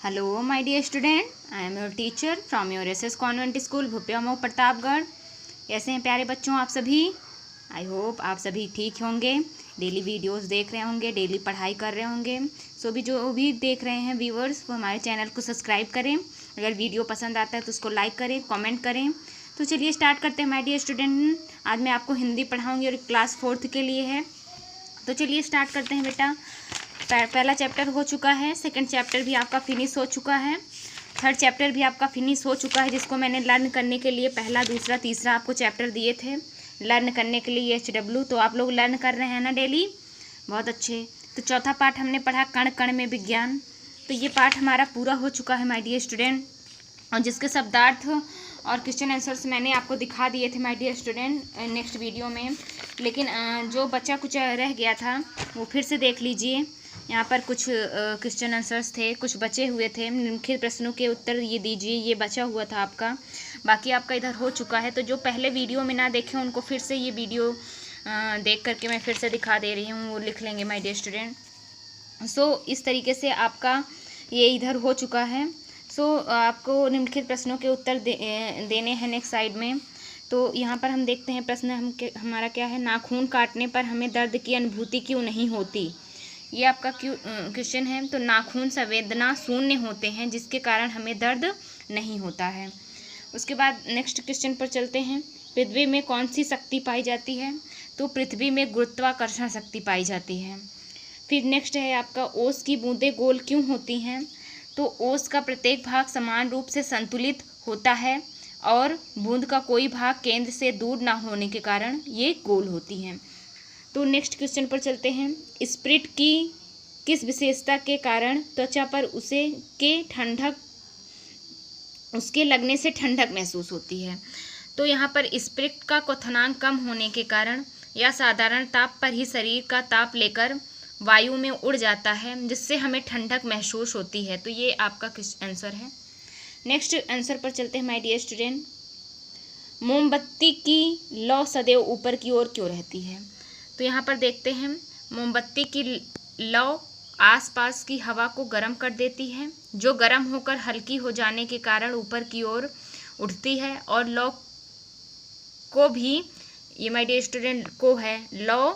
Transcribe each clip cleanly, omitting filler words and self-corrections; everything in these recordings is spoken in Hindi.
Hello, my dear student. I am your teacher from your SS Convent School, भुपिया Mau Pratapgarh. कैसे हैं प्यारे बच्चों आप सभी? आई होप आप सभी ठीक होंगे, डेली वीडियोस देख रहे होंगे, डेली पढ़ाई कर रहे होंगे। जो भी देख रहे हैं व्यूअर्स, वो हमारे चैनल को सब्सक्राइब करें। अगर वीडियो पसंद आता है तो उसको लाइक करें, कमेंट करें। तो चलिए स्टार्ट करते हैं माय डियर स्टूडेंट। आज मैं आपको हिंदी पढ़ाऊँगी और क्लास 4th के लिए है। तो चलिए स्टार्ट करते हैं बेटा। पहला चैप्टर हो चुका है, सेकंड चैप्टर भी आपका फिनिश हो चुका है, थर्ड चैप्टर भी आपका फिनिश हो चुका है, जिसको मैंने लर्न करने के लिए पहला दूसरा तीसरा आपको चैप्टर दिए थे लर्न करने के लिए HW। तो आप लोग लर्न कर रहे हैं ना डेली, बहुत अच्छे। तो चौथा पार्ट हमने पढ़ा कण कण में विज्ञान। तो ये पार्ट हमारा पूरा हो चुका है माय डियर स्टूडेंट, और जिसके शब्दार्थ और क्वेश्चन आंसर्स मैंने आपको दिखा दिए थे my dear student next video में। लेकिन जो बच्चा कुछ रह गया था वो फिर से देख लीजिए। यहाँ पर कुछ क्वेश्चन आंसर्स थे, कुछ बचे हुए थे, निम्नलिखित प्रश्नों के उत्तर ये दीजिए, ये बचा हुआ था आपका। बाकी आपका इधर हो चुका है। तो जो पहले वीडियो में ना देखें उनको फिर से ये वीडियो देख करके मैं फिर से दिखा दे रही हूँ, वो लिख लेंगे माय डियर स्टूडेंट। इस तरीके से आपका ये इधर हो चुका है। आपको निम्नलिखित प्रश्नों के उत्तर देने हैं नेक्स्ट साइड में। तो यहाँ पर हम देखते हैं प्रश्न हमारा क्या है। नाखून काटने पर हमें दर्द की अनुभूति क्यों नहीं होती, ये आपका क्वेश्चन है। तो नाखून संवेदना शून्य होते हैं, जिसके कारण हमें दर्द नहीं होता है। उसके बाद नेक्स्ट क्वेश्चन पर चलते हैं। पृथ्वी में कौन सी शक्ति पाई जाती है? तो पृथ्वी में गुरुत्वाकर्षण शक्ति पाई जाती है। फिर नेक्स्ट है आपका ओस की बूंदें गोल क्यों होती हैं? तो ओस का प्रत्येक भाग समान रूप से संतुलित होता है और बूंद का कोई भाग केंद्र से दूर ना होने के कारण ये गोल होती हैं। तो नेक्स्ट क्वेश्चन पर चलते हैं। स्प्रिट की किस विशेषता के कारण त्वचा पर उसके लगने से ठंडक महसूस होती है? तो यहाँ पर स्प्रिट का क्वथनांक कम होने के कारण या साधारण ताप पर ही शरीर का ताप लेकर वायु में उड़ जाता है, जिससे हमें ठंडक महसूस होती है। तो ये आपका आंसर है। नेक्स्ट आंसर पर चलते हैं माय डियर स्टूडेंट। मोमबत्ती की लौ सदैव ऊपर की ओर क्यों रहती है? तो यहाँ पर देखते हैं, मोमबत्ती की लौ आसपास की हवा को गर्म कर देती है, जो गर्म होकर हल्की हो जाने के कारण ऊपर की ओर उठती है, और लौ को भी, ये माय डियर स्टूडेंट को है, लौ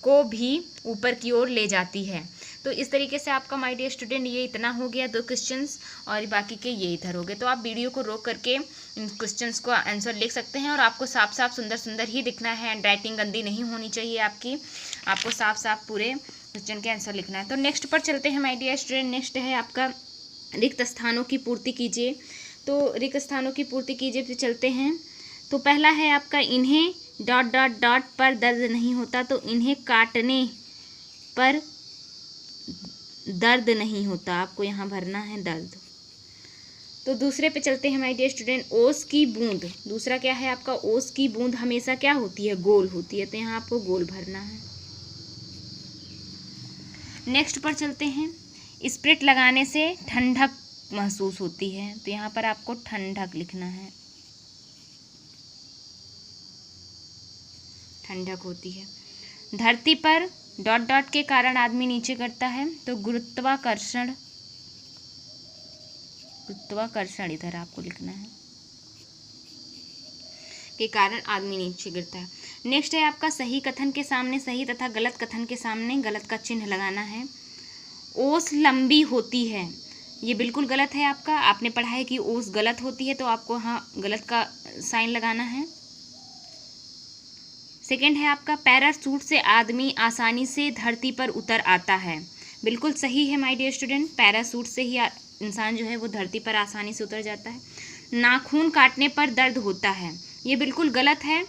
को भी ऊपर की ओर ले जाती है। तो इस तरीके से आपका माय डियर स्टूडेंट ये इतना हो गया, 2 क्वेश्चंस, और बाकी के ये इधर हो गए। तो आप वीडियो को रोक करके इन क्वेश्चंस को आंसर लिख सकते हैं, और आपको साफ साफ सुंदर सुंदर ही लिखना है। हैंड राइटिंग गंदी नहीं होनी चाहिए आपकी, आपको साफ साफ पूरे क्वेश्चन के आंसर लिखना है। तो नेक्स्ट पर चलते हैं माय डियर स्टूडेंट। नेक्स्ट है आपका रिक्त स्थानों की पूर्ति कीजिए। तो रिक्त स्थानों की पूर्ति कीजिए पे चलते हैं। तो पहला है आपका, इन्हें ... पर दर्द नहीं होता। तो इन्हें काटने पर दर्द नहीं होता, आपको यहाँ भरना है दर्द। तो दूसरे पे चलते हैं माय डियर स्टूडेंट। ओस की बूंद, दूसरा क्या है आपका, ओस की बूंद हमेशा क्या होती है, गोल होती है। तो यहाँ आपको गोल भरना है। नेक्स्ट पर चलते हैं। स्प्रिट लगाने से ठंडक महसूस होती है। तो यहाँ पर आपको ठंडक लिखना है, ठंडक होती है। धरती पर ... के कारण आदमी नीचे गिरता है। तो गुरुत्वाकर्षण इधर आपको लिखना है, के कारण आदमी नीचे गिरता है। नेक्स्ट है आपका, सही कथन के सामने सही तथा गलत कथन के सामने गलत का चिन्ह लगाना है। ओस लंबी होती है, ये बिल्कुल गलत है आपका। आपने पढ़ा है कि ओस गलत होती है, तो आपको हाँ गलत का साइन लगाना है। सेकेंड है आपका, पैराशूट से आदमी आसानी से धरती पर उतर आता है। बिल्कुल सही है माय डियर स्टूडेंट, पैराशूट से ही इंसान जो है वो धरती पर आसानी से उतर जाता है। नाखून काटने पर दर्द होता है, ये बिल्कुल गलत है,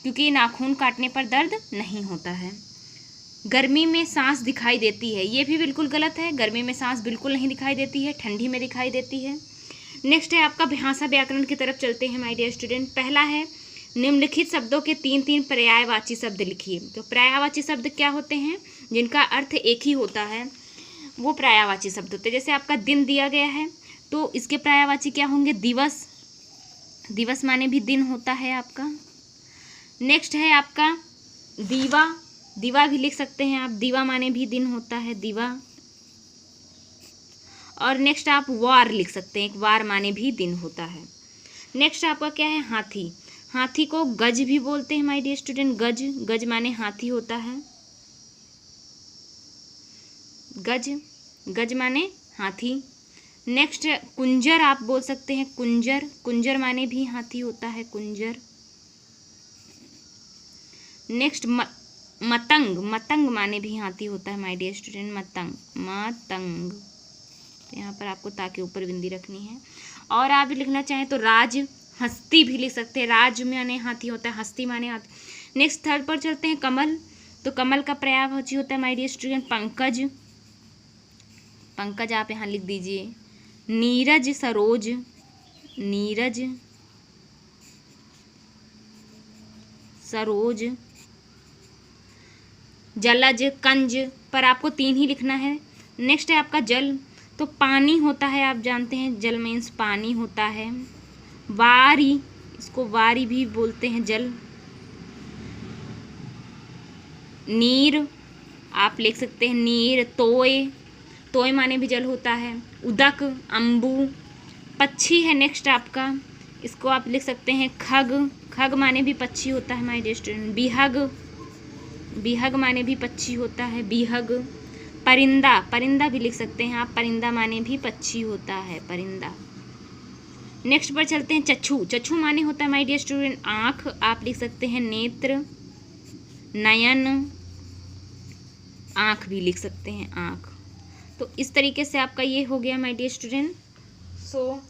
क्योंकि नाखून काटने पर दर्द नहीं होता है। गर्मी में सांस दिखाई देती है, ये भी बिल्कुल गलत है। गर्मी में सांस बिल्कुल नहीं दिखाई देती है, ठंडी में दिखाई देती है। नेक्स्ट है आपका, भाषा व्याकरण की तरफ चलते हैं माय डियर स्टूडेंट। पहला है, निम्नलिखित शब्दों के 3 पर्यायवाची शब्द लिखिए। तो पर्यायवाची शब्द क्या होते हैं, जिनका अर्थ एक ही होता है, वो पर्यायवाची शब्द होते हैं। जैसे आपका दिन दिया गया है, तो इसके पर्यायवाची क्या होंगे, दिवस। दिवस माने भी दिन होता है आपका। नेक्स्ट है आपका दीवा, दीवा भी लिख सकते हैं आप, दीवा माने भी दिन होता है, दीवा। और नेक्स्ट आप वार लिख सकते हैं, एक वार माने भी दिन होता है। नेक्स्ट आपका क्या है, हाथी। हाथी को गज भी बोलते हैं माय डियर स्टूडेंट, गज, गज माने हाथी होता है, गज, गज माने हाथी। नेक्स्ट कुंजर आप बोल सकते हैं, कुंजर, कुंजर माने भी हाथी होता है, कुंजर। नेक्स्ट मतंग, मतंग माने भी हाथी होता है माय डियर स्टूडेंट, मतंग, मतंग। तो यहाँ पर आपको ताकि ऊपर बिंदी रखनी है। और आप भी लिखना चाहें तो राज, हस्ती भी लिख सकते हैं, राज माने हाथी होता है, हस्ती माने हाथी। नेक्स्ट थर्ड पर चलते हैं, कमल। तो कमल का पर्यायवाची होता है माय डियर स्टूडेंट, पंकज, पंकज आप यहाँ लिख दीजिए। नीरज, सरोज, नीरज, सरोज। जलज, कंज, पर आपको 3 ही लिखना है। नेक्स्ट है आपका जल। तो पानी होता है, आप जानते हैं जल मीन्स पानी होता है। वारी, इसको वारी भी बोलते हैं, जल। नीर आप लिख सकते हैं, नीर। तोय, तोय माने भी जल होता है। उदक, अम्बू। पक्षी है नेक्स्ट आपका, इसको आप लिख सकते हैं खग, खग माने भी पक्षी होता है माय डियर स्टूडेंट। बिहग, बिहग माने भी पक्षी होता है, बिहग। परिंदा, परिंदा भी लिख सकते हैं आप, परिंदा माने भी पक्षी होता है, परिंदा। नेक्स्ट पर चलते हैं, चक्षु। चक्षु माने होता है माय डियर स्टूडेंट आँख, आप लिख सकते हैं नेत्र, नयन, आँख भी लिख सकते हैं, आँख। तो इस तरीके से आपका ये हो गया my dear student. So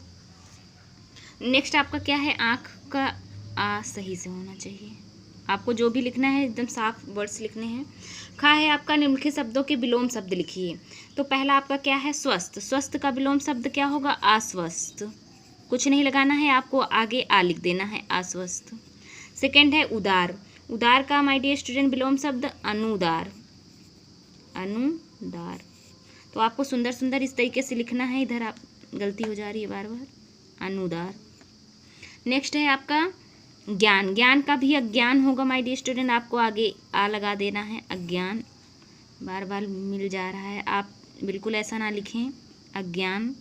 next आपका क्या है, आँख का आ सही से होना चाहिए, आपको जो भी लिखना है एकदम साफ वर्ड्स लिखने हैं। खा है आपका, निम्नलिखित शब्दों के विलोम शब्द लिखिए। तो पहला आपका क्या है, स्वस्थ। स्वस्थ का विलोम शब्द क्या होगा, अस्वस्थ। कुछ नहीं लगाना है आपको, आगे आ लिख देना है, अस्वस्थ। सेकंड है उदार। उदार का माय डियर स्टूडेंट विलोम शब्द अनुदार, अनुदार। तो आपको सुंदर सुंदर इस तरीके से लिखना है, इधर आप गलती हो जा रही है बार बार, अनुदार। नेक्स्ट है आपका ज्ञान। ज्ञान का भी अज्ञान होगा माय डियर स्टूडेंट, आपको आगे आ लगा देना है, अज्ञान। बार बार मिल जा रहा है, आप बिल्कुल ऐसा ना लिखें, अज्ञान।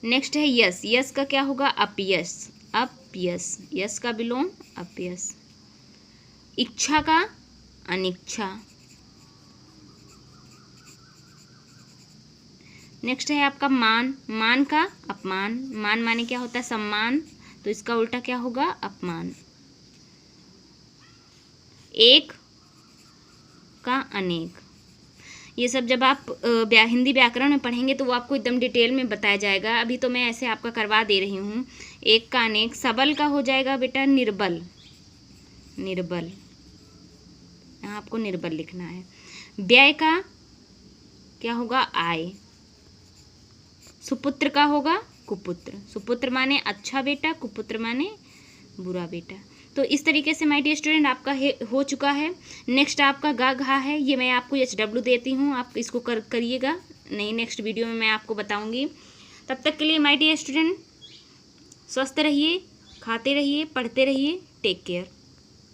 नेक्स्ट है यश। यश का क्या होगा, अपयश, अपयश। यश का विलोम अपयश। इच्छा का अनिच्छा। नेक्स्ट है आपका मान। मान का अपमान। मान माने क्या होता है, सम्मान, तो इसका उल्टा क्या होगा, अपमान। एक का अनेक। ये सब जब आप हिंदी व्याकरण में पढ़ेंगे तो वो आपको एकदम डिटेल में बताया जाएगा, अभी तो मैं ऐसे आपका करवा दे रही हूँ। एक का अनेक। सबल का हो जाएगा बेटा निर्बल, निर्बल, यहाँ आपको निर्बल लिखना है। व्यय का क्या होगा, आय। सुपुत्र का होगा कुपुत्र। सुपुत्र माने अच्छा बेटा, कुपुत्र माने बुरा बेटा। तो इस तरीके से माय डियर स्टूडेंट आपका हो चुका है। नेक्स्ट आपका गा घा है, ये मैं आपको HW देती हूँ, आप इसको करिएगा, नहीं नेक्स्ट वीडियो में मैं आपको बताऊँगी। तब तक के लिए माय डियर स्टूडेंट स्वस्थ रहिए, खाते रहिए, पढ़ते रहिए, टेक केयर।